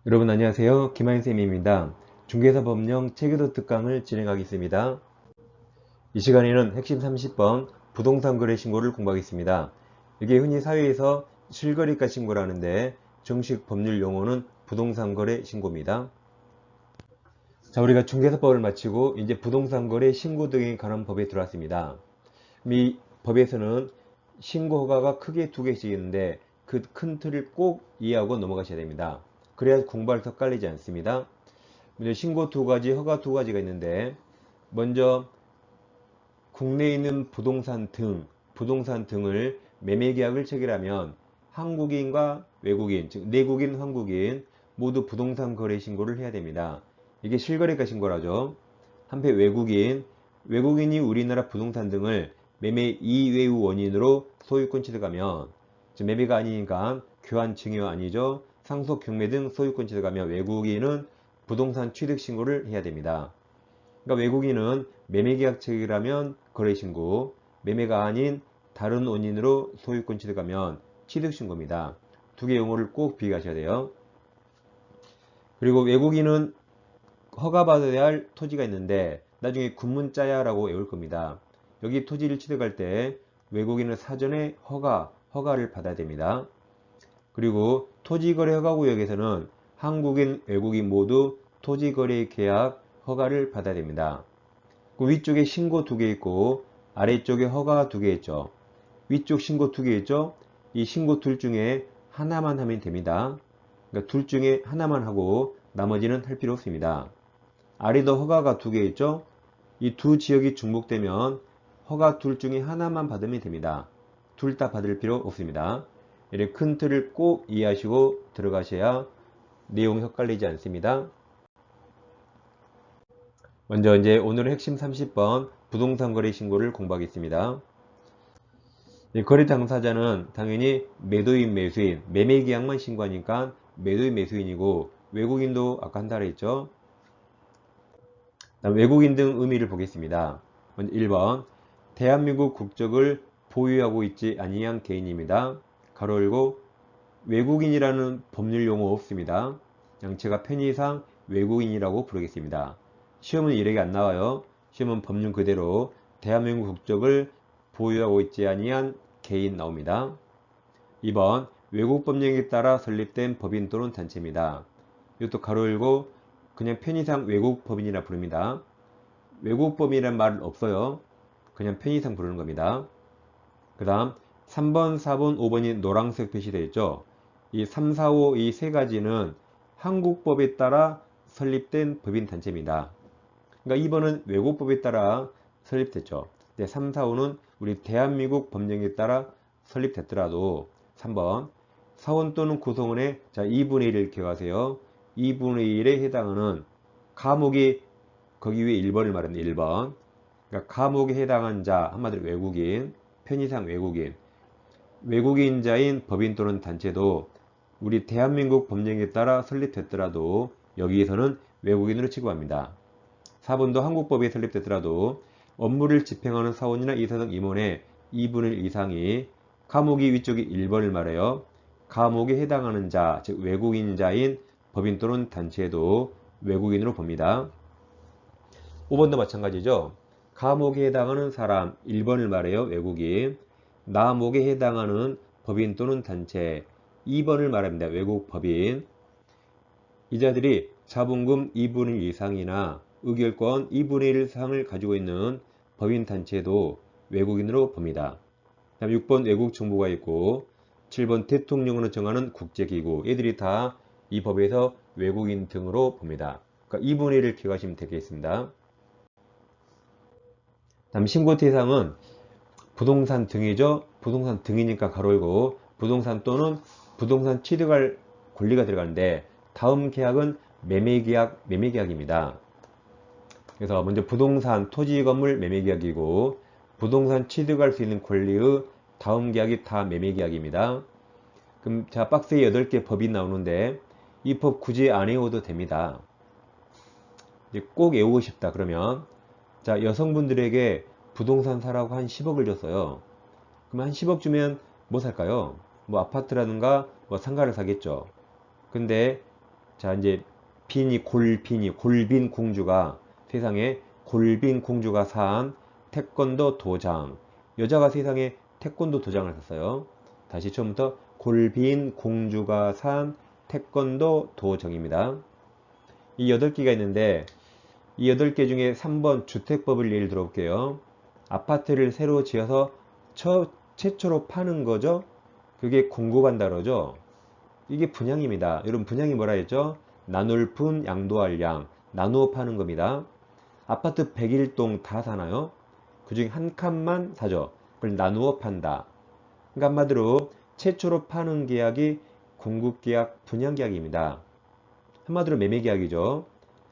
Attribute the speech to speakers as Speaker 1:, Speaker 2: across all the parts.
Speaker 1: 여러분 안녕하세요. 김하인쌤입니다. 중개사법령 체계도 특강을 진행하겠습니다. 이 시간에는 핵심 30번 부동산 거래 신고를 공부하겠습니다. 이게 흔히 사회에서 실거래가 신고를 하는데 정식 법률 용어는 부동산 거래 신고입니다. 자, 우리가 중개사법을 마치고 이제 부동산 거래 신고 등에 관한 법에 들어왔습니다. 이 법에서는 신고 허가가 크게 두 개씩 있는데 그 큰 틀을 꼭 이해하고 넘어가셔야 됩니다. 그래야 공부할 때 헷갈리지 않습니다. 먼저 신고 두 가지, 허가 두 가지가 있는데 먼저 국내에 있는 부동산 등을 매매계약을 체결하면 한국인과 외국인, 즉 내국인, 한국인 모두 부동산 거래 신고를 해야 됩니다. 이게 실거래가 신고라죠. 한편 외국인이 우리나라 부동산 등을 매매 이외의 원인으로 소유권 취득하면, 즉 매매가 아니니까 교환 증여 아니죠. 상속 경매 등 소유권 취득하면 외국인은 부동산 취득 신고를 해야 됩니다. 그러니까 외국인은 매매계약 체결하면 거래신고, 매매가 아닌 다른 원인으로 소유권 취득하면 취득신고입니다. 두 개 용어를 꼭 비교하셔야 돼요. 그리고 외국인은 허가받아야 할 토지가 있는데 나중에 군문자야 라고 외울 겁니다. 여기 토지를 취득할 때 외국인은 사전에 허가를 받아야 됩니다. 그리고 토지거래 허가구역에서는 한국인, 외국인 모두 토지거래 계약 허가를 받아야 됩니다. 그 위쪽에 신고 두 개 있고 아래쪽에 허가 두 개 있죠. 위쪽 신고 두 개 있죠. 이 신고 둘 중에 하나만 하면 됩니다. 그러니까 둘 중에 하나만 하고 나머지는 할 필요 없습니다. 아래도 허가가 두 개 있죠. 이 두 지역이 중복되면 허가 둘 중에 하나만 받으면 됩니다. 둘 다 받을 필요 없습니다. 이렇게 큰 틀을 꼭 이해하시고 들어가셔야 내용이 헷갈리지 않습니다. 먼저 이제 오늘의 핵심 30번 부동산 거래 신고를 공부하겠습니다. 거래 당사자는 당연히 매도인, 매수인, 매매 계약만 신고하니까 매도인, 매수인이고 외국인도 아까 한다고 했죠. 외국인 등 의미를 보겠습니다. 먼저 1번 대한민국 국적을 보유하고 있지 아니한 개인입니다. 가로 열고 외국인이라는 법률 용어 없습니다. 그냥 제가 편의상 외국인이라고 부르겠습니다. 시험은 이렇게 안 나와요. 시험은 법률 그대로 대한민국 국적을 보유하고 있지 아니한 개인 나옵니다. 2번 외국 법령에 따라 설립된 법인 또는 단체입니다. 이것도 가로 열고 그냥 편의상 외국 법인이라 부릅니다. 외국 법인이란 말은 없어요. 그냥 편의상 부르는 겁니다. 그 다음 3번, 4번, 5번이 노란색 표시되어 있죠. 이 3, 4, 5 이 세 가지는 한국법에 따라 설립된 법인 단체입니다. 그러니까 2번은 외국법에 따라 설립됐죠. 3, 4, 5는 우리 대한민국 법령에 따라 설립됐더라도 3번 사원 또는 구성원의 2분의 1을 기억하세요. 2분의 1에 해당하는 과목이 거기 위에 1번을 말합니다. 1번. 그러니까 과목에 해당한 자, 한마디로 외국인, 편의상 외국인자인 법인 또는 단체도 우리 대한민국 법령에 따라 설립됐더라도 여기에서는 외국인으로 취급합니다. 4번도 한국법에 설립됐더라도 업무를 집행하는 사원이나 이사 등 임원의 2분의 1 이상이 과목이 위쪽이 1번을 말해요. 과목에 해당하는 자, 즉 외국인자인 법인 또는 단체도 외국인으로 봅니다. 5번도 마찬가지죠. 과목에 해당하는 사람 1번을 말해요. 외국인. 나목에 해당하는 법인 또는 단체 2번을 말합니다. 외국 법인. 이자들이 자본금 2분의 1 이상이나 의결권 2분의 1 이상을 가지고 있는 법인 단체도 외국인으로 봅니다. 다음 6번 외국 정부가 있고 7번 대통령으로 정하는 국제기구 얘들이 다 이 법에서 외국인 등으로 봅니다. 그러니까 2분의 1을 기억하시면 되겠습니다. 다음 신고 대상은 부동산 등이죠. 부동산 등이니까 가로 열고 부동산 또는 부동산 취득할 권리가 들어가는데 다음 계약은 매매계약입니다. 그래서 먼저 부동산 토지 건물 매매계약이고 부동산 취득할 수 있는 권리의 다음 계약이 다 매매계약입니다. 그럼 자 박스에 8개 법이 나오는데 이 법 굳이 안 외워도 됩니다. 이제 꼭 외우고 싶다 그러면 자 여성분들에게 부동산 사라고 한 10억을 줬어요. 그럼 한 10억 주면 뭐 살까요? 뭐 아파트라든가 뭐 상가를 사겠죠. 근데 자, 이제 골빈 공주가 세상에 골빈 공주가 산 태권도 도장. 여자가 세상에 태권도 도장을 샀어요. 다시 처음부터 골빈 공주가 산 태권도 도정입니다. 이 8개가 있는데 이 8개 중에 3번 주택법을 예를 들어볼게요. 아파트를 새로 지어서 최초로 파는 거죠. 그게 공급한다 그러죠. 이게 분양입니다. 여러분 분양이 뭐라 했죠? 나눌 분 양도할 양, 나누어 파는 겁니다. 아파트 101동 다 사나요? 그 중에 한 칸만 사죠. 그걸 나누어 판다. 그러니까 한마디로 최초로 파는 계약이 공급계약, 분양계약입니다. 한마디로 매매계약이죠.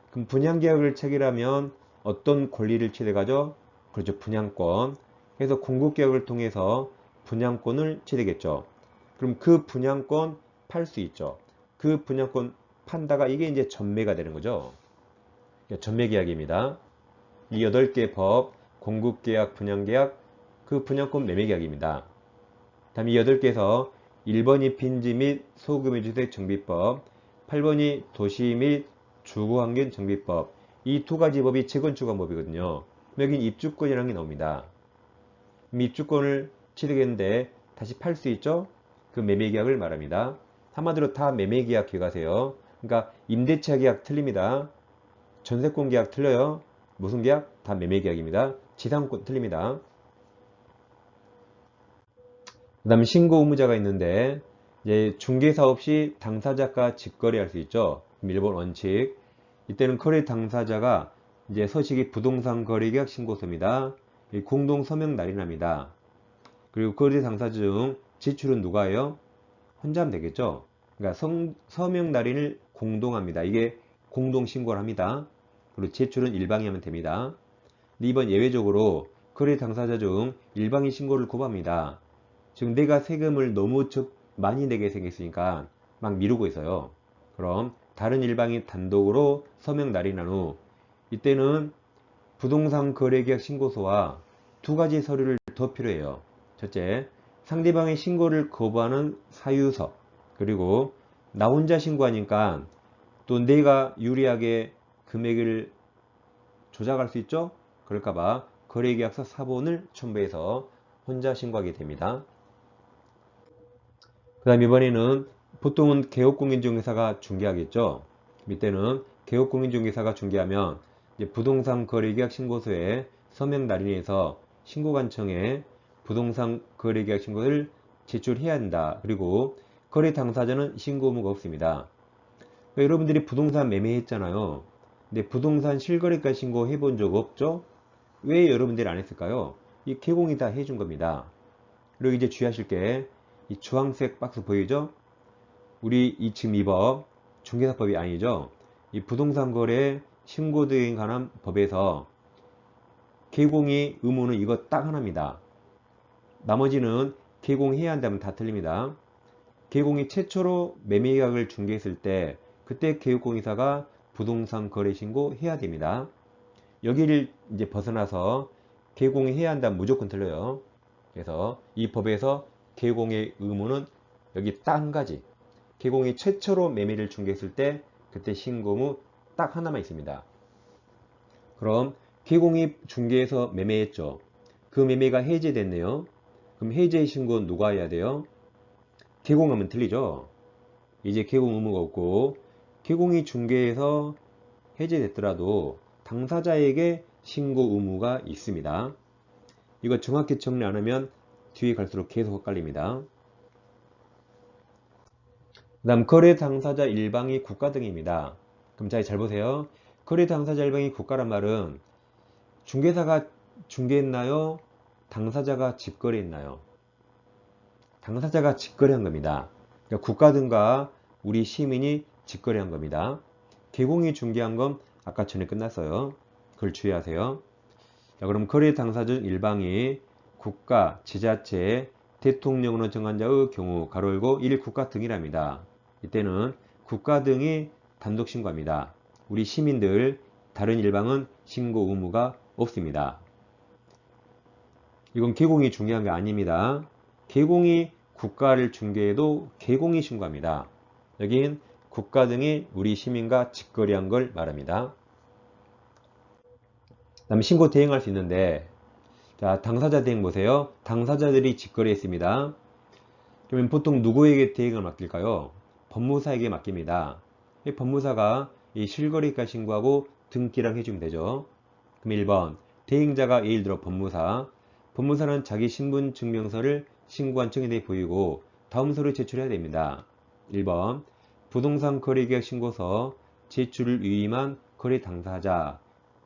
Speaker 1: 그럼 분양계약을 체결하면 어떤 권리를 취득하죠? 그렇죠. 분양권. 그래서 공급계약을 통해서 분양권을 취득했죠. 그럼 그 분양권 팔 수 있죠. 그 분양권 판다가 이게 이제 전매가 되는 거죠. 전매계약입니다. 이 8개 법, 공급계약, 분양계약, 그 분양권 매매계약입니다. 다음 이 8개에서 1번이 빈지 및 소규모 주택 정비법, 8번이 도시 및 주거환경 정비법. 이 두 가지 법이 재건축관법이거든요. 여긴 입주권이라는 게 나옵니다. 입주권을 취득했는데 다시 팔 수 있죠? 그 매매계약을 말합니다. 한마디로 다 매매계약 기억하세요. 그러니까 임대차 계약 틀립니다. 전세권 계약 틀려요. 무슨 계약? 다 매매계약입니다. 지상권 틀립니다. 그 다음에 신고 의무자가 있는데 이제 중개사업 시 당사자가 직거래할 수 있죠. 일본 원칙. 이때는 거래 당사자가 이제 서식이 부동산 거래계약 신고서입니다. 공동 서명 날인합니다. 그리고 거래 당사자 중 지출은 누가 해요? 혼자 하면 되겠죠. 그러니까 서명 날인을 공동합니다. 이게 공동 신고를 합니다. 그리고 제출은 일방이 하면 됩니다. 근데 이번 예외적으로 거래 당사자 중 일방이 신고를 거부합니다. 지금 내가 세금을 너무 많이 내게 생겼으니까 막 미루고 있어요. 그럼 다른 일방이 단독으로 서명 날인한 후 이때는 부동산 거래계약 신고서와 두 가지 서류를 더 필요해요. 첫째, 상대방의 신고를 거부하는 사유서. 그리고 나 혼자 신고하니까 또 내가 유리하게 금액을 조작할 수 있죠? 그럴까봐 거래계약서 사본을 첨부해서 혼자 신고하게 됩니다. 그 다음 이번에는 보통은 개업공인중개사가 중개하겠죠. 이때는 개업공인중개사가 중개하면 이제 부동산 거래계약 신고서에 서명 날인해서 신고관청에 부동산 거래계약 신고를 제출해야 한다. 그리고 거래 당사자는 신고 의무가 없습니다. 그러니까 여러분들이 부동산 매매했잖아요. 근데 부동산 실거래가 신고 해본 적 없죠? 왜 여러분들이 안 했을까요? 이 개공이 다 해준 겁니다. 그리고 이제 주의하실 게 이 주황색 박스 보이죠? 우리 지금 이 법 중개사법이 아니죠. 이 부동산 거래 신고 등에 관한 법에서 개공이 의무는 이거 딱 하나입니다. 나머지는 개공해야 한다면 다 틀립니다. 개공이 최초로 매매계약을 중개했을 때 그때 개업공인사가 부동산 거래 신고 해야 됩니다. 여기를 이제 벗어나서 개공해야 한다면 무조건 틀려요. 그래서 이 법에서 개공의 의무는 여기 딱 한 가지. 개공이 최초로 매매를 중개했을 때 그때 신고 의무 딱 하나만 있습니다. 그럼 개공이 중개해서 매매했죠. 그 매매가 해제됐네요. 그럼 해제 신고는 누가 해야 돼요? 개공하면 틀리죠. 이제 개공 의무가 없고 개공이 중개해서 해제됐더라도 당사자에게 신고 의무가 있습니다. 이거 정확히 정리 안 하면 뒤에 갈수록 계속 헷갈립니다. 그 다음 거래 당사자 일방이 국가 등입니다. 그럼 잘 보세요. 거래 당사자 일방이 국가란 말은 중개사가 중개했나요? 당사자가 직거래했나요? 당사자가 직거래한 겁니다. 그러니까 국가 등과 우리 시민이 직거래한 겁니다. 개공이 중개한 건 아까 전에 끝났어요. 그걸 주의하세요. 자, 그럼 거래 당사자 일방이 국가, 지자체, 대통령으로 정한 자의 경우 가로 열고 1국가 등이랍니다. 이때는 국가 등이 단독 신고합니다. 우리 시민들, 다른 일방은 신고 의무가 없습니다. 이건 개공이 중요한 게 아닙니다. 개공이 국가를 중개해도 개공이 신고합니다. 여긴 국가 등이 우리 시민과 직거래한 걸 말합니다. 다음 신고 대행할 수 있는데, 자, 당사자 대행 보세요. 당사자들이 직거래했습니다. 그러면 보통 누구에게 대행을 맡길까요? 법무사에게 맡깁니다. 이 법무사가 이 실거래가 신고하고 등기랑 해주면 되죠. 그럼 1번 대행자가 예를 들어 법무사는 자기 신분증명서를 신고한 청인에게 보이고 다음 서류 제출해야 됩니다. 1번 부동산 거래계약 신고서 제출을 위임한 거래 당사자,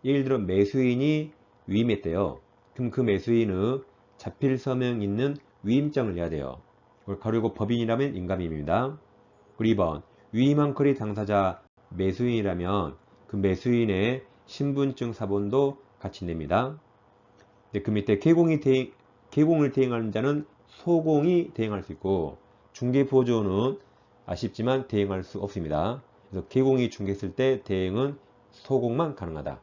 Speaker 1: 예를 들어 매수인이 위임했대요. 그럼 그 매수인의 자필 서명 있는 위임장을 내야 돼요. 가로고 법인이라면 인감입니다. 그리고 2번 위임한 거래 당사자 매수인이라면 그 매수인의 신분증 사본도 같이 냅니다. 그 밑에 개공을 대행하는 자는 소공이 대행할 수 있고 중개보조는 아쉽지만 대행할 수 없습니다. 그래서 개공이 중개했을 때 대행은 소공만 가능하다.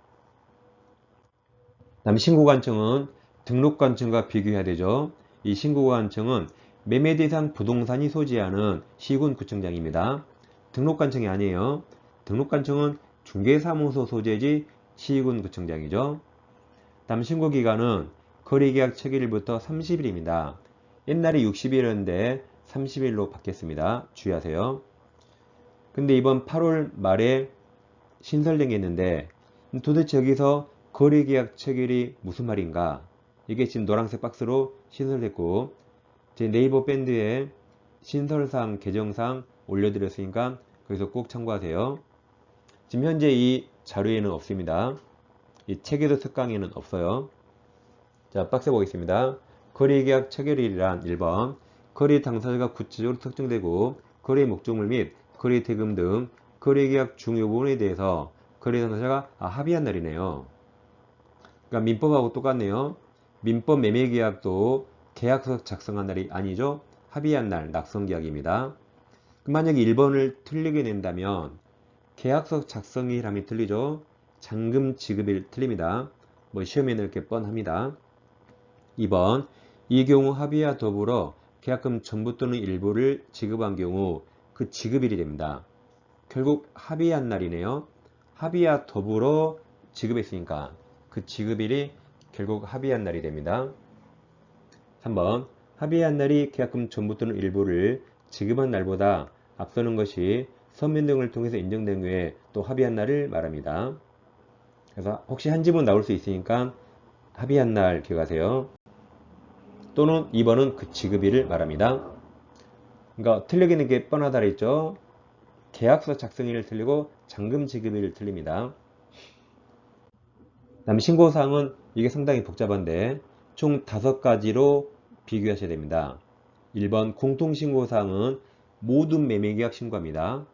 Speaker 1: 다음 신고관청은 등록관청과 비교해야 되죠. 이 신고관청은 매매 대상 부동산이 소지하는 시군구청장입니다. 등록관청이 아니에요. 등록관청은 중개사무소 소재지 시군구청장이죠. 다음 신고기간은 거래계약 체결일부터 30일입니다. 옛날에 60일이었는데 30일로 바뀌었습니다. 주의하세요. 근데 이번 8월 말에 신설된 게 있는데 도대체 여기서 거래계약 체결이 무슨 말인가? 이게 지금 노란색 박스로 신설됐고 제 네이버 밴드에 신설사항 개정사항 올려드렸으니까 거기서 꼭 참고하세요. 지금 현재 이 자료에는 없습니다. 이 체계도 특강에는 없어요. 자, 박스 보겠습니다. 거래계약 체결일이란 1번 거래 당사자가 구체적으로 특정되고 거래 목적물 및 거래 대금 등 거래계약 중요 부분에 대해서 거래 당사자가 합의한 날이네요. 그러니까 민법하고 똑같네요. 민법 매매계약도 계약서 작성한 날이 아니죠. 합의한 날 낙성계약입니다. 만약에 1번을 틀리게 낸다면 계약서 작성일함이 틀리죠. 잔금 지급일 틀립니다. 뭐 시험에 넣을 게 뻔합니다. 2번 이 경우 합의와 더불어 계약금 전부 또는 일부를 지급한 경우 그 지급일이 됩니다. 결국 합의한 날이네요. 합의와 더불어 지급했으니까 그 지급일이 결국 합의한 날이 됩니다. 3번 합의한 날이 계약금 전부 또는 일부를 지급한 날보다 앞서는 것이 서면 등을 통해서 인정된 후에 또 합의한 날을 말합니다. 그래서 혹시 한 지문 나올 수 있으니까 합의한 날 기억하세요. 또는 2번은 그 지급일을 말합니다. 그러니까 틀리기는 게 뻔하다 그랬죠. 계약서 작성일을 틀리고 잔금 지급일을 틀립니다. 다음 신고사항은 이게 상당히 복잡한데 총 5가지로 비교하셔야 됩니다. 1번 공통신고사항은 모든 매매계약 신고합니다.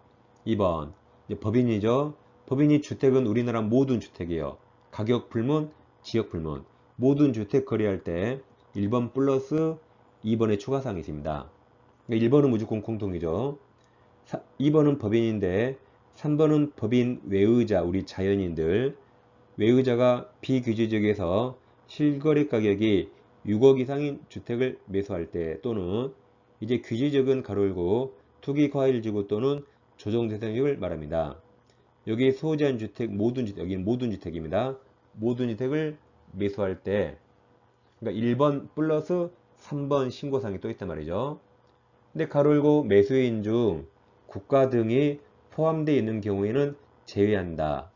Speaker 1: 2번 법인이죠. 법인이 주택은 우리나라 모든 주택이에요. 가격 불문, 지역 불문. 모든 주택 거래할 때 1번 플러스 2번의 추가사항이 있습니다. 1번은 무조건 공통이죠. 2번은 법인인데 3번은 법인 외의자, 우리 자연인들. 외의자가 비규제지역에서 실거래 가격이 6억 이상인 주택을 매수할 때 또는 이제 규제지역은 가로 열고 투기과일지구 또는 조정대상지역을 말합니다. 여기 소지한 주택, 모든 주택, 여기는 모든 주택입니다. 모든 주택을 매수할 때 그러니까 1번 플러스 3번 신고사항이 또 있단 말이죠. 근데 가로 열고 매수인 중 국가 등이 포함되어 있는 경우에는 제외한다.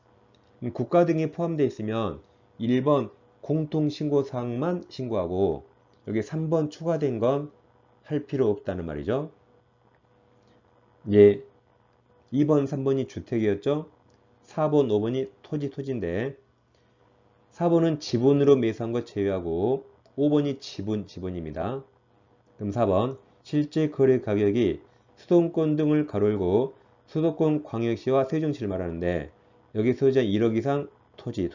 Speaker 1: 국가 등이 포함되어 있으면 1번 공통신고사항만 신고하고 여기 3번 추가된 건 할 필요 없다는 말이죠. 예, 2번, 3번이 주택이었죠. 4번, 5번이 토지인데 4번은 지분으로 매수한 것 제외하고 5번이 지분입니다. 그럼 4번 실제 거래 가격이 수도권 등을 가로 열고 수도권 광역시와 세종시를 말하는데 여기 소지한 1억 이상 토지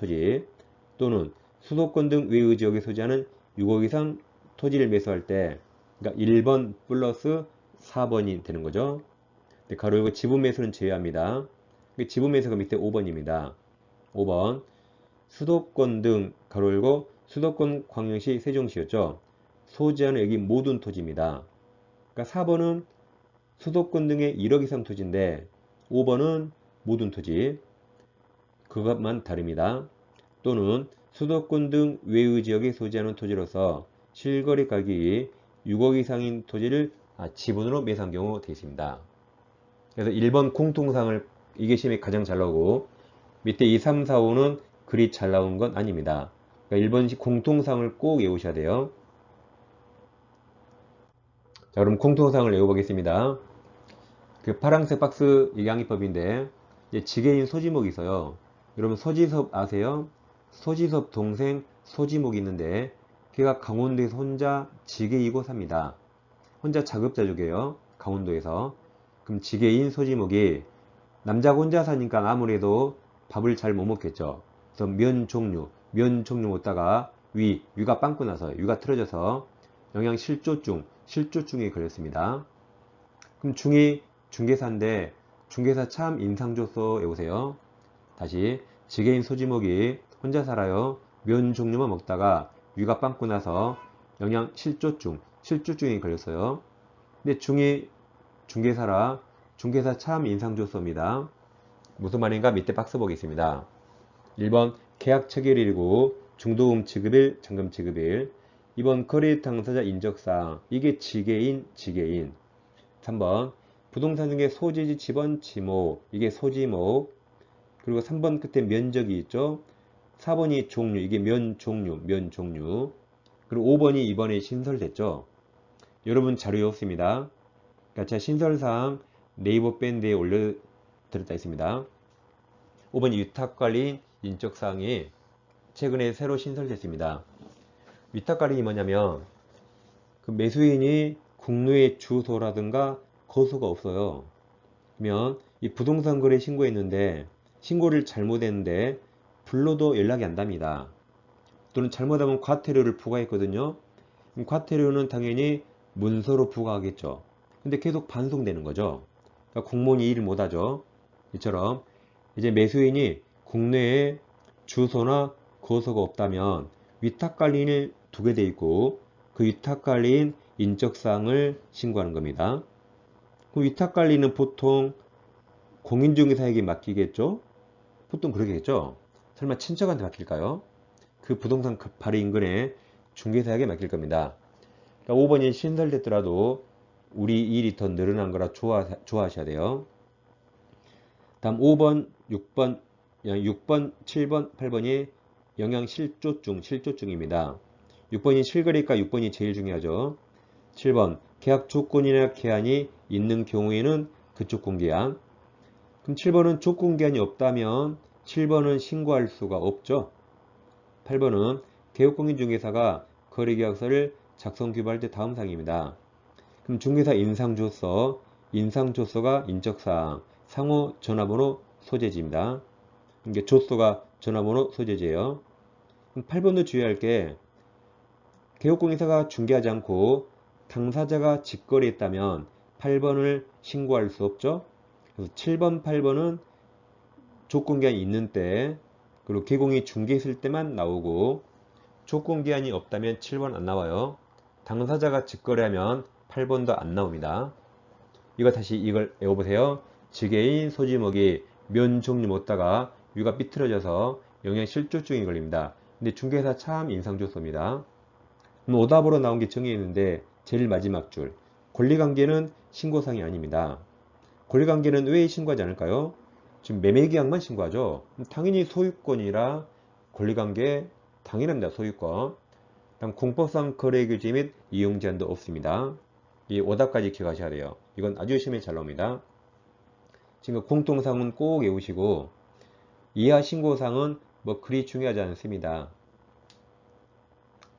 Speaker 1: 또는 수도권 등 외의 지역에 소지하는 6억 이상 토지를 매수할 때 그러니까 1번 플러스 4번이 되는 거죠. 가로 열고 지분 매수는 제외합니다. 지분 매수가 밑에 5번입니다. 5번 수도권 등 가로 열고 수도권 광역시 세종시였죠. 소지하는 여기 모든 토지입니다. 그러니까 4번은 수도권 등의 1억 이상 토지인데 5번은 모든 토지, 그것만 다릅니다. 또는 수도권 등 외의 지역에 소지하는 토지로서 실거래 가격이 6억 이상인 토지를 지분으로 매수한 경우 되어 있습니다. 그래서 1번 공통상을 이게 시험에 가장 잘 나오고 밑에 2, 3, 4, 5는 그리 잘 나온 건 아닙니다. 그러니까 1번식 공통상을 꼭 외우셔야 돼요. 자, 그럼 공통상을 외워보겠습니다. 그 파란색 박스 이게 양기법인데 지게인 소지목이 있어요. 여러분 소지섭 아세요? 소지섭 동생 소지목이 있는데 걔가 강원도에서 혼자 지게이고 삽니다. 혼자 작업자족이에요. 강원도에서. 그럼 지게인 소지목이 남자가 혼자 사니까 아무래도 밥을 잘 못 먹겠죠. 그래서 면 종류 먹다가 위가 빵꾸 나서 위가 틀어져서 실조증에 걸렸습니다. 그럼 중이 중개사인데 중개사 참 인상줬어 외우세요. 다시 지게인 소지목이 혼자 살아요. 면 종류만 먹다가 위가 빵꾸 나서 실조증에 걸렸어요. 근데 중이 중개사라 중개사 참 인상줬어입니다. 무슨 말인가 밑에 박스 보겠습니다. 1번 계약 체결일이고 중도금 지급일, 잔금 지급일. 2번 거래 당사자 인적사항. 이게 지게인. 3번 부동산 중에 소지지 지번 지목. 이게 소지목. 그리고 3번 끝에 면적이 있죠. 4번이 종류. 이게 면 종류. 그리고 5번이 이번에 신설됐죠. 여러분 자료에 없습니다. 그러니까 제가 신설사항 네이버 밴드에 올려드렸다 있습니다. 5번 위탁관리인 인적사항이 최근에 새로 신설됐습니다. 위탁관리인이 뭐냐면 그 매수인이 국내에 주소라든가 거소가 없어요. 그러면 이 부동산 거래 신고했는데 신고를 잘못했는데 불러도 연락이 안 답니다. 또는 잘못하면 과태료를 부과했거든요. 그럼 과태료는 당연히 문서로 부과하겠죠. 근데 계속 반송되는 거죠. 그러니까 공무원이 일을 못하죠. 이처럼 이제 매수인이 국내에 주소나 거소가 없다면 위탁관리인을 두게 돼 있고 그 위탁관리인 인적사항을 신고하는 겁니다. 그 위탁관리는 보통 공인중개사에게 맡기겠죠? 보통 그러겠죠? 설마 친척한테 맡길까요? 그 부동산 바로 인근에 중개사에게 맡길 겁니다. 그러니까 5번이 신설됐더라도 우리 일이 더 늘어난 거라 좋아하셔야 돼요. 다음 5번, 6번, 7번, 8번이 실조증입니다. 6번이 실거래가 6번이 제일 중요하죠. 7번 계약 조건이나 계한이 있는 경우에는 그쪽 공개한. 그럼 7번은 조건 계한이 없다면 7번은 신고할 수가 없죠. 8번은 개업공인중개사가 거래계약서를 작성 규발할 때 다음 사항입니다. 그럼 중개사 인상조서가 인적사항, 상호 전화번호 소재지입니다. 이게 조서가 전화번호 소재지예요. 그럼 8번도 주의할 게 개업공인사가 중개하지 않고 당사자가 직거래했다면 8번을 신고할 수 없죠. 그래서 7번, 8번은 조건기한이 있는 때 그리고 개공이 중개했을 때만 나오고 조건기한이 없다면 7번 안 나와요. 당사자가 직거래하면 8번도 안 나옵니다. 이걸 외워보세요. 지게인 소지목이 면 종류 먹다가 위가 삐뚤어져서 영양실조증이 걸립니다. 근데 중개사 참 인상좋습니다. 오답으로 나온 게 정의했는데 제일 마지막 줄 권리관계는 신고사항이 아닙니다. 권리관계는 왜 신고하지 않을까요? 지금 매매계약만 신고하죠. 당연히 소유권이라 권리관계 당연합니다. 소유권. 다음 공법상 거래규제 및 이용제한도 없습니다. 이 오답까지 기억하셔야 돼요. 이건 아주 시험에 잘 나옵니다. 지금 공통상은 꼭 외우시고 이하 신고사항은 뭐 그리 중요하지 않습니다.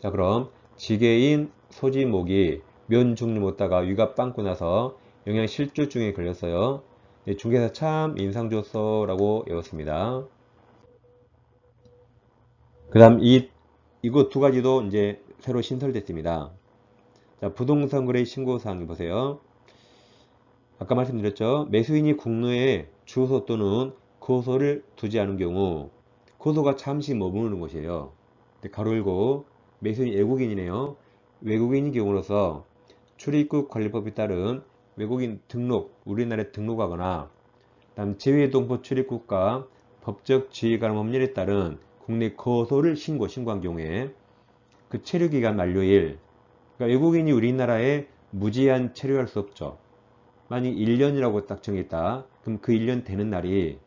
Speaker 1: 자, 그럼 지게인 소지목이 면 종류 먹다가 위가 빵꾸 나서 영양실조증에 걸렸어요. 네, 중개사 참 인상줬어 라고 외웠습니다. 그 다음 이거 두 가지도 이제 새로 신설됐습니다. 자, 부동산 거래 신고사항 보세요. 아까 말씀드렸죠. 매수인이 국내에 주소 또는 거소를 두지 않은 경우 거소가 잠시 머무르는 곳이에요. 가로 열고 매수인이 외국인이네요. 외국인인 경우로서 출입국 관리법에 따른 외국인 등록, 우리나라에 등록하거나 다음 재외동포 출입국과 법적 지위 가능 법률에 따른 국내 거소를 신고한 경우에 그 체류기간 만료일, 그러니까 외국인이 우리나라에 무제한 체류할 수 없죠. 만약 1년이라고 딱 정했다. 그럼 그 1년 되는 날이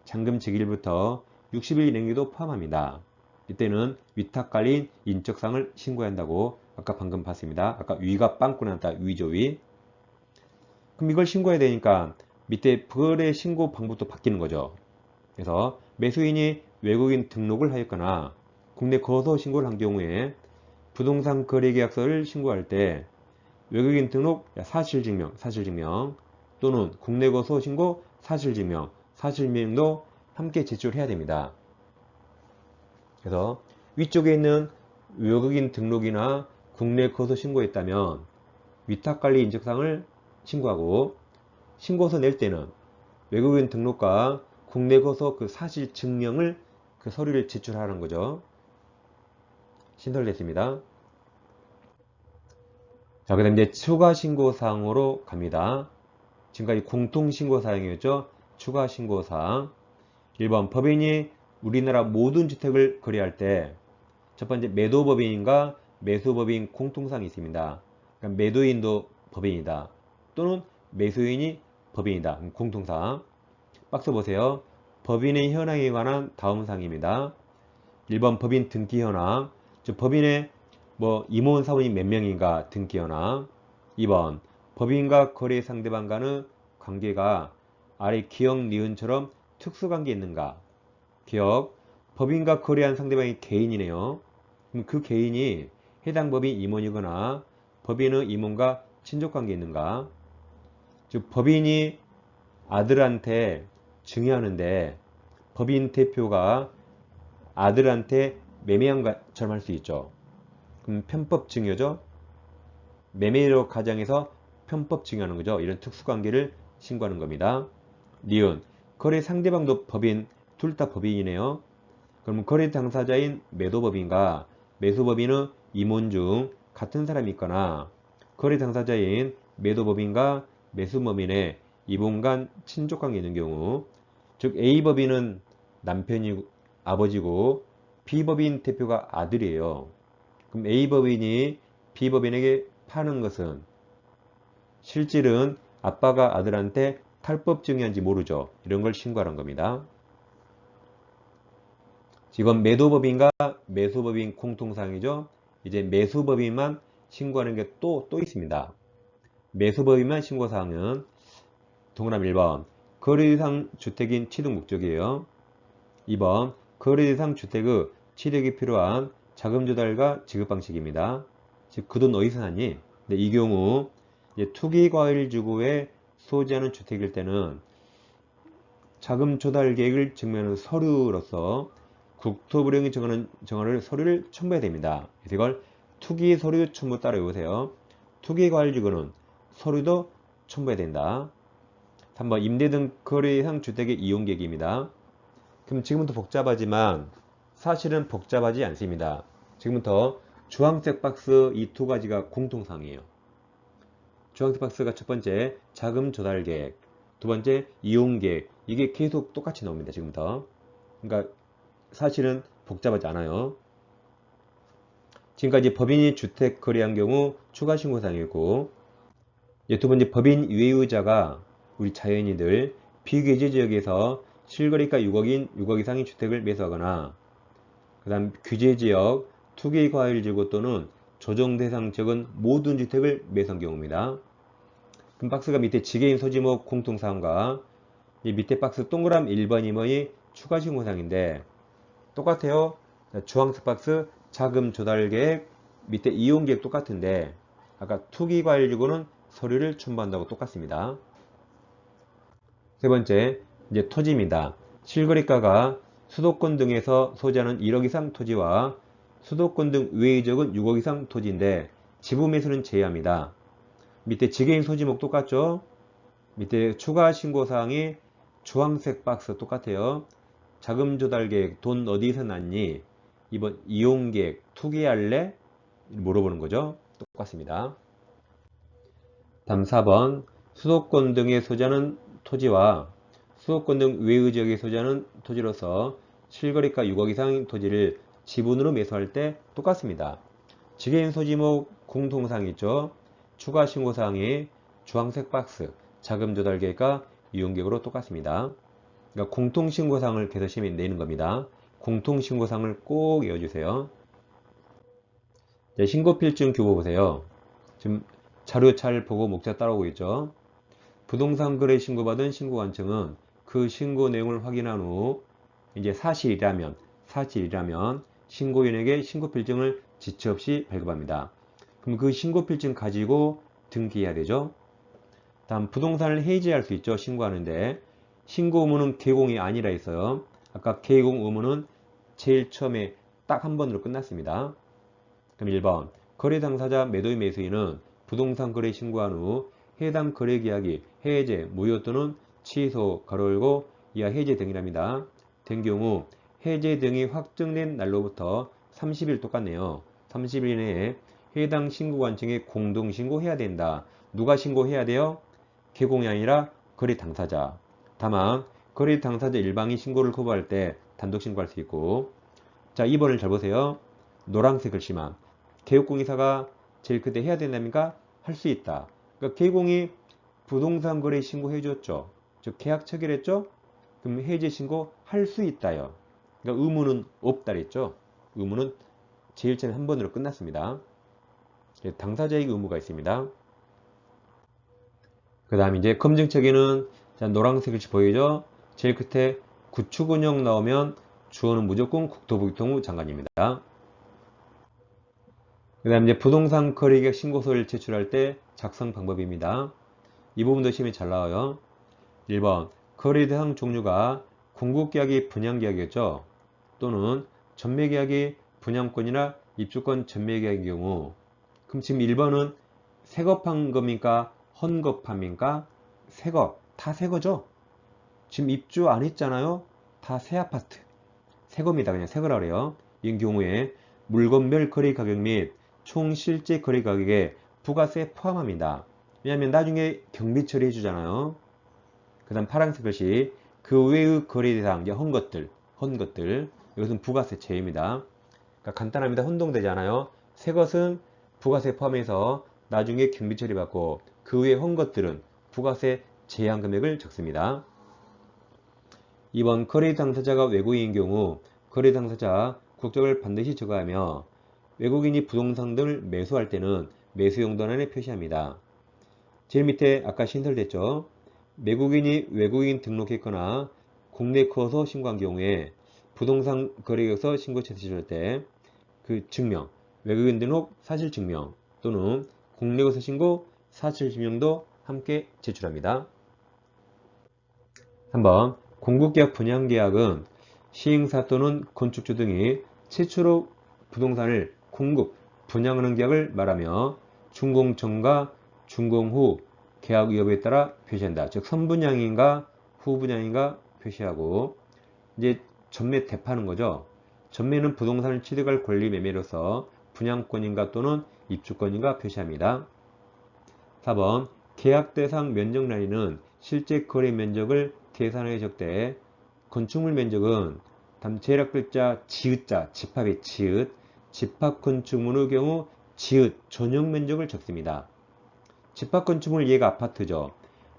Speaker 1: 잔금 제기일부터 60일 이내도 포함합니다. 이때는 위탁 깔린 인적사항을 신고해야 한다고 아까 방금 봤습니다. 아까 위가 빵꾸 났다. 위죠, 위. 그럼 이걸 신고해야 되니까 밑에 거래 신고 방법도 바뀌는 거죠. 그래서 매수인이 외국인 등록을 하였거나 국내 거소 신고를 한 경우에 부동산 거래계약서를 신고할 때 외국인 등록 사실증명 또는 국내 거소 신고 사실증명도 함께 제출해야 됩니다. 그래서 위쪽에 있는 외국인 등록이나 국내 거소 신고했다면 위탁관리 인적사항을 신고하고, 신고서 낼 때는 외국인 등록과 국내 거소 그 사실 증명을 그 서류를 제출하는 거죠. 신설됐습니다. 자, 그 다음 이제 추가 신고 사항으로 갑니다. 지금까지 공통 신고 사항이었죠. 추가 신고 사항. 1번 법인이 우리나라 모든 주택을 거래할 때 첫 번째 매도법인과 매수법인 공통사항이 있습니다. 그러니까 매도인도 법인이다. 또는 매수인이 법인이다. 공통사항. 박스 보세요. 법인의 현황에 관한 다음 사항입니다. 1번 법인 등기 현황. 즉 법인의 임원 사원이 몇 명인가 등기 현황. 2번 법인과 거래 상대방 간의 관계가 아래 기억, 니은처럼 특수관계 있는가. 기억, 법인과 거래한 상대방이 개인이네요. 그럼 그 개인이 해당 법인 임원이거나 법인의 임원과 친족관계 있는가. 즉 법인이 아들한테 증여하는데 법인 대표가 아들한테 매매한 것처럼 할 수 있죠. 그럼 편법 증여죠. 매매로 가정해서 편법 증여하는 거죠. 이런 특수관계를 신고하는 겁니다. 니은, 거래 상대방도 법인, 둘 다 법인이네요. 그러면 거래 당사자인 매도법인과 매수법인의 임원 중 같은 사람이 있거나 거래 당사자인 매도법인과 매수법인의 이본 간 친족관계 있는 경우, 즉 A법인은 남편이 아버지고 B법인 대표가 아들이에요. 그럼 A법인이 B법인에게 파는 것은 실질은 아빠가 아들한테 탈법 증여한지 모르죠. 이런 걸 신고하는 겁니다. 지금 매도법인과 매수법인 공통사항이죠. 이제 매수법인만 신고하는 게 또 있습니다. 매수법인만 신고사항은 동그라미 1번 거래 대상 주택인 취득 목적이에요. 2번 거래 대상 주택의 취득이 필요한 자금 조달과 지급 방식입니다. 즉 그 돈 어디서 샀니? 근데 이 경우 투기과일지구에 소지하는 주택일 때는 자금 조달 계획을 증명하는 서류로서 국토부령이 정하는 서류를 첨부해야 됩니다. 그래서 이걸 투기 서류 첨부 따라 외우세요. 투기과일지구는 서류도 첨부해야 된다. 3번 임대 등 거래 대상 주택의 이용 계획입니다. 그럼 지금부터 복잡하지만 사실은 복잡하지 않습니다. 지금부터 주황색 박스 이 두 가지가 공통사항이에요. 주황색 박스가 첫 번째 자금 조달 계획, 두 번째 이용 계획. 이게 계속 똑같이 나옵니다. 지금부터. 그러니까 사실은 복잡하지 않아요. 지금까지 법인이 주택 거래한 경우 추가 신고사항이고, 두 번째 법인 외유자가 우리 자연인들 비규제 지역에서 실거래가 6억 이상의 주택을 매수하거나, 그 다음 규제지역, 투기과일지구 또는 조정대상 지역은 모든 주택을 매수한 경우입니다. 그럼 박스가 밑에 지개인 소지목 공통사항과 이 밑에 박스 동그란 1번, 2번이 추가 신고사항인데 똑같아요. 주황색 박스 자금 조달 계획, 밑에 이용 계획 똑같은데 아까 투기과일지구는 서류를 첨부한다고 똑같습니다. 세 번째, 이제 토지입니다. 실거래가가 수도권 등에서 소지하는 1억 이상 토지와 수도권 등 외의 지역은 6억 이상 토지인데 지부 매수는 제외합니다. 밑에 지개인 소지목 똑같죠? 밑에 추가 신고사항이 주황색 박스 똑같아요. 자금 조달 계획, 돈 어디서 났니? 이번 이용 계획, 투기할래? 물어보는 거죠. 똑같습니다. 다음 4번 수도권 등에 소지하는 토지와 수도권 등 외의 지역에 소지하는 토지로서 실거래가 6억 이상인 토지를 지분으로 매수할 때 똑같습니다. 지게인 소지목 공통사항 있죠. 추가 신고사항이 주황색 박스, 자금 조달 계획과 이용 계획으로 똑같습니다. 그러니까 공통신고사항을 개서시면 내는 겁니다. 공통신고사항을 꼭 외워주세요. 신고필증 교보 보세요. 지금 자료 잘 보고 목차 따라오고 있죠. 부동산 거래 신고받은 신고관청은 그 신고 내용을 확인한 후 이제 사실이라면 신고인에게 신고필증을 지체 없이 발급합니다. 그럼 그 신고필증 가지고 등기해야 되죠. 다음 부동산을 해지할 수 있죠. 신고하는데 신고 의무는 개공이 아니라 있어요. 아까 개공 의무는 제일 처음에 딱 한 번으로 끝났습니다. 그럼 1번 거래 당사자 매도인 매수인은 부동산 거래 신고한 후 해당 거래 계약이 해제, 무효 또는 취소, 가로열고 이하 해제 등이랍니다. 된 경우 해제 등이 확정된 날로부터 30일 똑같네요. 30일 내에 해당 신고관청에 공동신고해야 된다. 누가 신고해야 돼요? 개공이 아니라 거래 당사자. 다만 거래 당사자 일방이 신고를 거부할 때 단독 신고할 수 있고, 자 2번을 잘 보세요. 노란색 글씨만 개업공인사가 제일 그때 해야 된답니까? 할 수 있다. 그러니까 개공이 부동산 거래 신고해 줬죠. 즉 계약 체결했죠? 그럼 해제 신고 할 수 있다요. 그러니까 의무는 없다 그랬죠. 의무는 제일 처음에 한 번으로 끝났습니다. 당사자에게 의무가 있습니다. 그 다음 이제 검증처기는 노란색 글씨 보이죠? 제일 끝에 구축운영 나오면 주어는 무조건 국토부교통부 장관입니다. 그 다음 이제 부동산 거래계약 신고서를 제출할 때 작성 방법입니다. 이 부분도 시험에 잘 나와요. 1번 거래 대상 종류가 공급계약이 분양계약이었죠. 또는 전매계약이 분양권이나 입주권 전매계약인 경우, 그럼 지금 1번은 새겁한 겁니까? 헌겁합니까? 새겁, 다 새거죠? 지금 입주 안 했잖아요? 다 새 아파트. 새겁니다. 그냥 새거라 그래요. 이 경우에 물건별 거래 가격 및 총 실제 거래 가격에 부가세 포함합니다. 왜냐하면 나중에 경비 처리해 주잖아요. 그 다음 파란색 글씨 그 외의 거래 대상, 이제 헌것들 이것은 부가세 제외입니다. 그러니까 간단합니다. 혼동되잖아요. 새 것은 부가세 포함해서 나중에 경비 처리받고 그 외의 헌것들은 부가세 제한 금액을 적습니다. 2번 거래 당사자가 외국인인 경우 거래 당사자 국적을 반드시 적어하며 외국인이 부동산 등을 매수할 때는 매수용도란에 표시합니다. 제일 밑에 아까 신설됐죠. 외국인이 외국인 등록했거나 국내 거소 신고한 경우에 부동산 거래계약서 신고 제출할 때 그 증명, 외국인 등록 사실 증명 또는 국내 거소 신고 사실 증명도 함께 제출합니다. 3번 공급계약 분양계약은 시행사 또는 건축주 등이 최초로 부동산을 공급, 분양하는 계약을 말하며 준공 전과 준공 후 계약 여부에 따라 표시한다. 즉 선분양인가 후분양인가 표시하고, 이제 전매 대파는 거죠. 전매는 부동산을 취득할 권리 매매로서 분양권인가 또는 입주권인가 표시합니다. 4번 계약 대상 면적 라인은 실제 거래 면적을 계산하여 적되 건축물 면적은 제약 글자 지읒자 집합의 지읒 집합 건축물의 경우 지읒 전용 면적을 적습니다. 집합 건축물 얘가 아파트죠.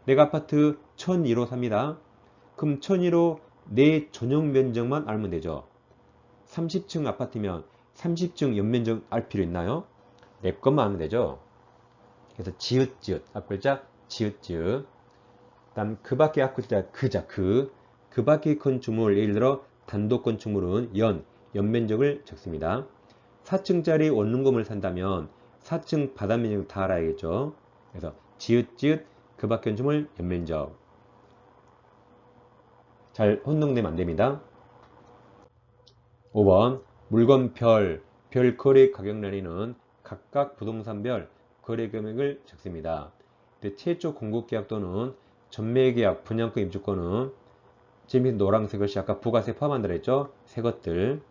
Speaker 1: 내가 아파트 1001호 삽니다. 그럼 1001호 내 전용 면적만 알면 되죠. 30층 아파트면 30층 연면적 알 필요 있나요? 내 것만 알면 되죠. 그래서 지읒 앞글자 지읒 다음 그 밖에 앞글자 그자 그 밖의 건축물, 예를 들어 단독 건축물은 연면적을 적습니다. 4층짜리 원룸건물 산다면 4층 바닥면적 다 알아야겠죠. 그래서 지읒 그 밖 건축물 연면적. 잘 혼동되면 안됩니다. 5번 물건 별 거래 가격 라인은 각각 부동산별 거래 금액을 적습니다. 최초 공급계약 또는 전매계약 분양권 입주권은 지금 노란색 글씨 아까 부가세 포함한다 그랬죠? 새 것들.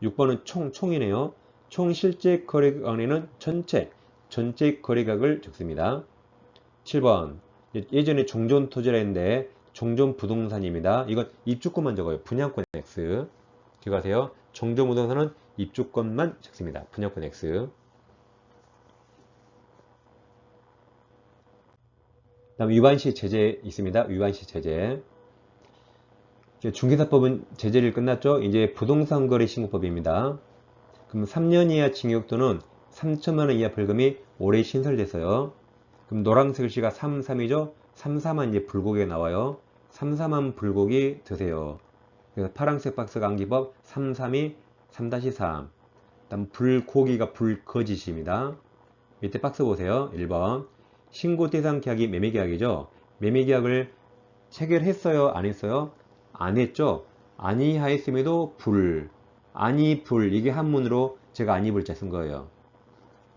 Speaker 1: 6번은 총이네요. 총 실제 거래액 안에는 전체 거래額적습니다. 7번 예전에 종전토지라 했는데 종전 부동산입니다. 이건 입주권만 적어요. 분양권 X. 기억하세요. 종전 부동산은 입주권만 적습니다. 분양권 X. 다음 위반시 제재 있습니다. 위반시 제재. 중개사법은 제재를 끝났죠. 이제 부동산거래 신고법입니다. 그럼 3년 이하 징역 또는 3천만 원 이하 벌금이 올해 신설됐어요. 그럼 노란색 글씨가 33이죠. 33만 이제 불고기가 나와요. 33만 불고기 드세요. 그래서 파란색 박스가 암기법 332 3-3. 다음 불고기가 불거짓입니다. 밑에 박스 보세요. 1번. 신고 대상 계약이 매매계약이죠. 매매계약을 체결했어요? 안 했어요? 안 했죠? 아니하였음에도 불. 아니 불. 이게 한문으로 제가 아니 불자 쓴 거예요.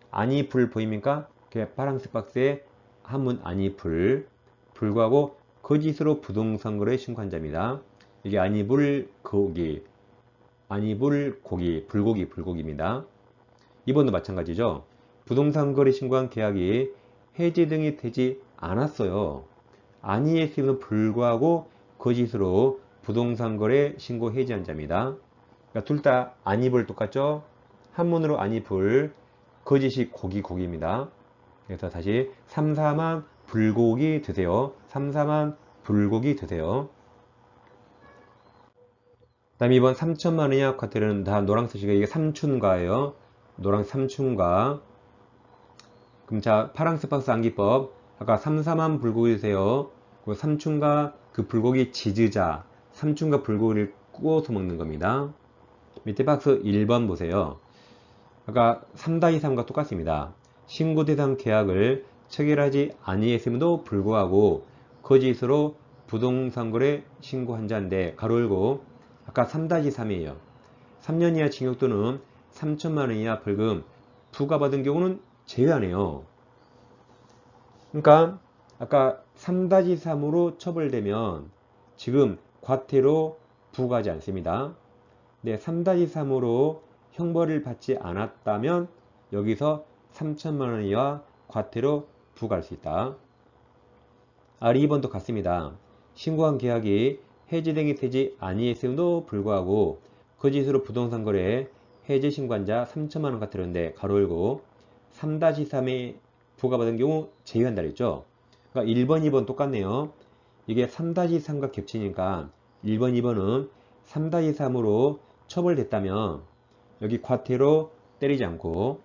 Speaker 1: 아니 불 보입니까? 파란색 박스에 한문 아니 불. 불구하고 거짓으로 부동산 거래 신고한 자입니다. 이게 아니 불 고기. 아니 불 고기. 불고기 불고기입니다. 2번도 마찬가지죠. 부동산 거래 신고한 계약이 해지 등이 되지 않았어요. 아니했음에도 불구하고 거짓으로 부동산 거래 신고 해지한 자입니다. 그러니까 둘 다 아니불 똑같죠? 한문으로 아니불, 거짓이 고기입니다. 그래서 다시 3-4만 불고기 드세요. 3-4만 불고기 드세요. 다음 2번 3천만 원 이하 과태료는 다 노란색이가 이게 삼춘가예요. 노란색 삼춘가. 그럼 자, 파란색 박스 암기법. 아까 3-4만 불고기 드세요. 그 삼춘가 그 불고기 지즈자. 삼춘가 불고기를 구워서 먹는 겁니다. 밑에 박스 1번 보세요. 아까 3-3과 똑같습니다. 신고 대상 계약을 체결하지 아니했음에도 불구하고 거짓으로 부동산 거래 신고한 자인데 가로 열고 아까 3-3이에요. 3년 이하 징역 또는 3천만 원 이하 벌금 부과받은 경우는 제외하네요. 그러니까 아까 3-3으로 처벌되면 지금 과태료 부과하지 않습니다. 네, 3-3으로 형벌을 받지 않았다면 여기서 3천만 원 이하 과태료 부과할 수 있다. R2번도 같습니다. 신고한 계약이 해지 등이 되지 아니했음에도 불구하고 거짓으로 부동산 거래 해지 신고한 자 3천만 원 과태료인데 가로 열고 3-3에 부과받은 경우 제외한다 그랬죠. 그러니까 1번, 2번 똑같네요. 이게 3-3과 겹치니까 1번, 2번은 3-3으로 처벌됐다면 여기 과태료 때리지 않고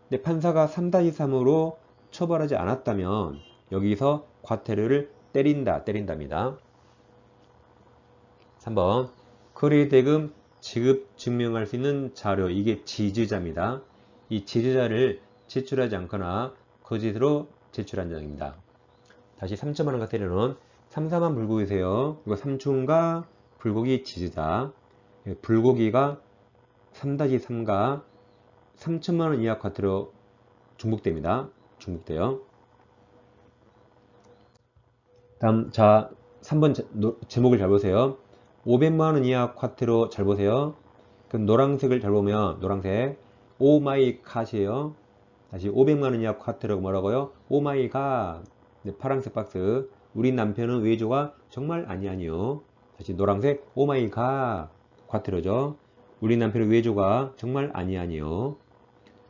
Speaker 1: 근데 판사가 3-3으로 처벌하지 않았다면 여기서 과태료를 때린답니다. 3번 거래대금 지급 증명할 수 있는 자료 이게 지주자입니다. 이 지주자를 제출하지 않거나 거짓으로 제출한 자입니다. 다시 3천만 원 과태료는 3-4만 불고기세요. 이거 삼춘가 불고기 지주자. 불고기가 3-3가 3천만 원 이하 과태료 중복됩니다. 중복돼요. 다음 자 3번 제목을 잘 보세요. 500만 원 이하 과태료 잘 보세요. 그럼 노란색을 잘 보면 노란색 오마이 갓이에요. 다시 500만 원 이하 과태료가 뭐라고요? 오마이 갓. 네, 파란색 박스 우리 남편은 외조가 정말 아니요. 다시 노란색 오마이 갓 과태료죠. 우리 남편은 외조가 정말 아니요.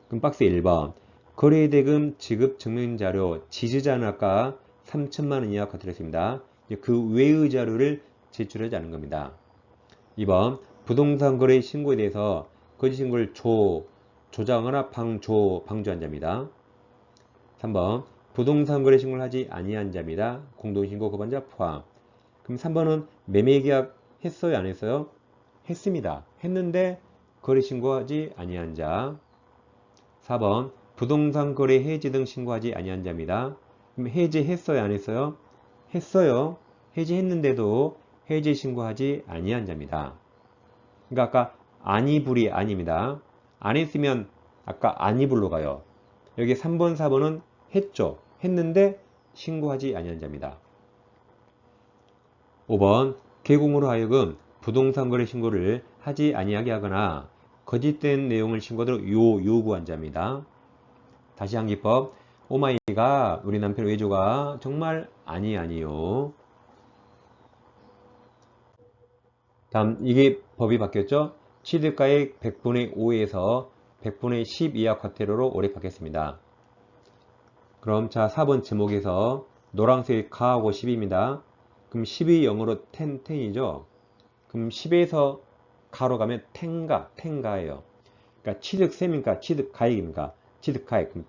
Speaker 1: 그럼 박스 1번 거래대금 지급 증명자료 지주자는 아까 3천만 원 이하 과태료였습니다. 그 외의 자료를 제출하지 않은 겁니다. 2번 부동산 거래 신고에 대해서 거짓 신고를 조장하거나 방조한 자입니다. 3번 부동산 거래 신고를 하지 아니한 자입니다. 공동신고 거부한 포함. 그럼 3번은 매매계약 했어요? 안 했어요? 했습니다. 했는데 거래 신고하지 아니한 자. 4번 부동산 거래 해지 등 신고하지 아니한 자입니다. 그럼 해지했어요? 안 했어요? 했어요. 해지했는데도 해지 신고하지 아니한 자입니다. 그러니까 아까 아니불이 아닙니다. 안 했으면 아까 아니불로 가요. 여기 3번, 4번은 했죠. 했는데 신고하지 아니한 자입니다. 5번 개공으로 하여금 부동산 거래 신고를 하지 아니하게 하거나 거짓된 내용을 신고하도록 요구한 자입니다. 다시 한기법 오마이갓 우리 남편 외조가 정말 아니요. 다음 이게 법이 바뀌었죠. 취득가액 100분의 5에서 100분의 10 이하 과태료로 올해 바뀌었습니다. 그럼 자 4번 제목에서 노란색이 가하고 10입니다. 그럼 10이 0으로 10이죠. 그럼 10에서 가로 가면 텐가예요. 그러니까 취득세입니까? 취득가액입니까? 취득가액. 그럼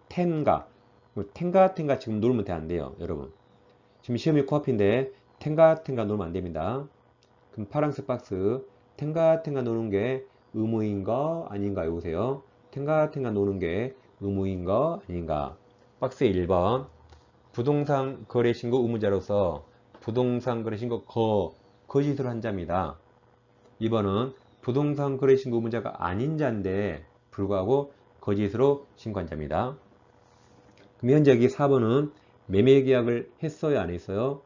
Speaker 1: 텐가 지금 누르면 안 돼요, 여러분. 지금 시험이 코앞인데 텐가 누르면 안 됩니다. 그럼 파란색 박스 텐가 노는 게 의무인가 아닌가 해보세요. 텐가 노는 게 의무인가 아닌가. 박스 1번 부동산 거래신고 의무자로서 부동산 거래신고 거짓을 한 자입니다. 2번은 부동산 거래신고 의무자가 아닌 자인데 불구하고 거짓으로 신고한 자입니다. 그럼 현재 여기 4번은 매매계약을 했어요 안 했어요?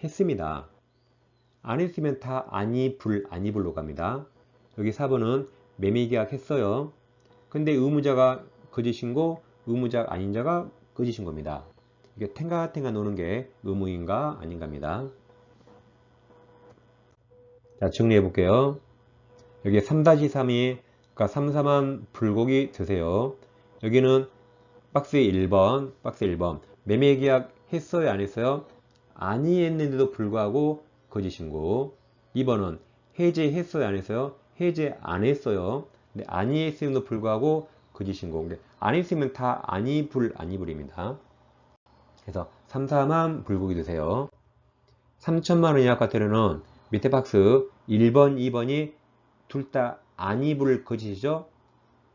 Speaker 1: 했습니다. 안 했으면 다 아니불로 갑니다. 여기 4번은 매매계약 했어요. 근데 의무자가 거짓신고, 의무자 아닌 자가 거짓신고입니다. 이게 텐가 노는 게 의무인가 아닌가입니다. 자, 정리해 볼게요. 여기 3-3이 그러니까 3-3한 불고기 드세요. 여기는 박스 1번 매매계약 했어요 안 했어요? 아니 했는데도 불구하고 거짓신고. 2번은 해제했어요 안 했어요? 해제 안 했어요. 근데 아니 했음에도 불구하고 거짓신고. 근데 안 했으면 다 아니불입니다. 그래서 3-3한 불고기 드세요. 3천만 원 이하 과태료는 밑에 박스 1번, 2번이 둘 다 아니불 거짓이죠.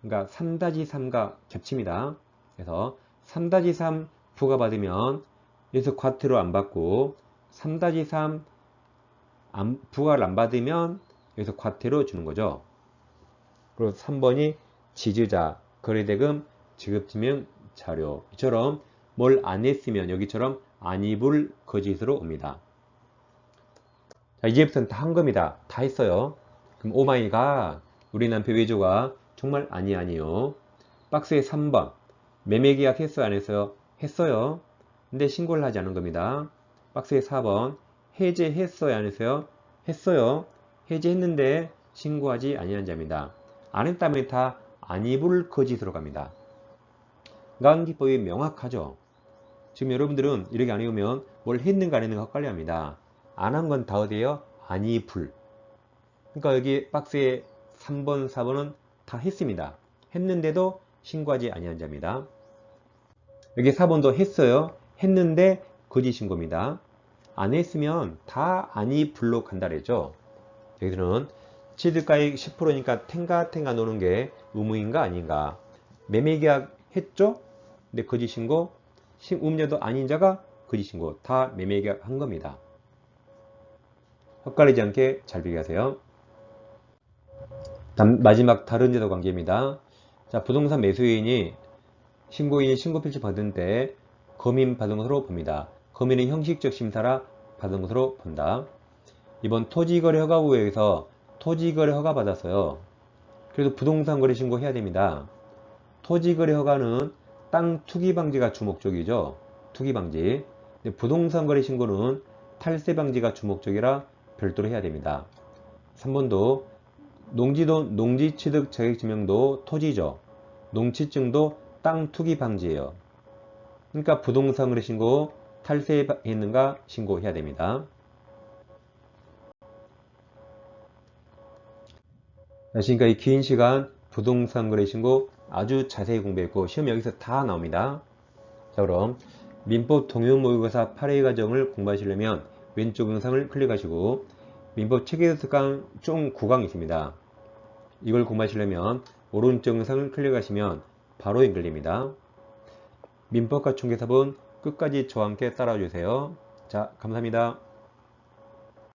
Speaker 1: 그러니까 3-3과 겹칩니다. 그래서 3-3 부과받으면 여기서 과태료 안 받고 3-3 부과를 안 받으면 여기서 과태료 주는 거죠. 그리고 3번이 지주자, 거래대금, 지급증명 자료. 이처럼 뭘 안 했으면 여기처럼 아니불 거짓으로 옵니다. 자, 이제부터는 다 한 겁니다. 다 했어요. 그럼 오마이갓, 우리 남편 외조가 정말 아니요. 박스에 3번 매매계약 했어요 안 했어요? 했어요. 근데 신고를 하지 않은 겁니다. 박스에 4번 해제했어요 안 했어요? 했어요. 해제했는데 신고하지 아니한 자입니다. 안 했다면 다 아니불 거짓으로 갑니다. 가항기법이 명확하죠. 지금 여러분들은 이렇게 안 해오면 뭘 했는가 안 했는가 헷갈려 합니다. 안 한 건 다 어디에요? 아니불. 그러니까 여기 박스에 3번, 4번은 다 했습니다. 했는데도 신고하지 아니한 자입니다. 여기 4번도 했어요. 했는데 거짓 신고입니다. 안 했으면 다 아니불로 간다 그랬죠. 여기서는 취득가액 10%니까 텐가 노는 게 의무인가 아닌가. 매매계약 했죠? 근데 거짓 신고, 의무자도 아닌 자가 거짓 신고. 다 매매계약 한 겁니다. 헷갈리지 않게 잘 비교하세요. 마지막 다른 제도 관계입니다. 자, 부동산 매수인이 신고인이 신고필지 받은 때 검인 받은 것으로 봅니다. 검인은 형식적 심사라 받은 것으로 본다. 이번 토지거래 허가구역에서 토지거래 허가 받았어요. 그래도 부동산 거래 신고 해야 됩니다. 토지거래 허가는 땅 투기 방지가 주 목적이죠. 투기 방지. 근데 부동산 거래 신고는 탈세 방지가 주 목적이라 별도로 해야 됩니다. 3번도 농지취득 자격증명도 토지죠. 농취증도 땅 투기 방지예요. 그러니까 부동산 거래 신고 탈세했는가 신고해야 됩니다. 지금까지 긴 시간 부동산 거래 신고 아주 자세히 공부했고 시험 여기서 다 나옵니다. 자, 그럼 민법 통용 모의고사 8회 과정을 공부하시려면 왼쪽 영상을 클릭하시고 민법 체계도 특강 총 9강이 있습니다. 이걸 공부하시려면 오른쪽 영상을 클릭하시면 바로 연결됩니다. 민법과 총계사본 끝까지 저와 함께 따라와 주세요. 자, 감사합니다.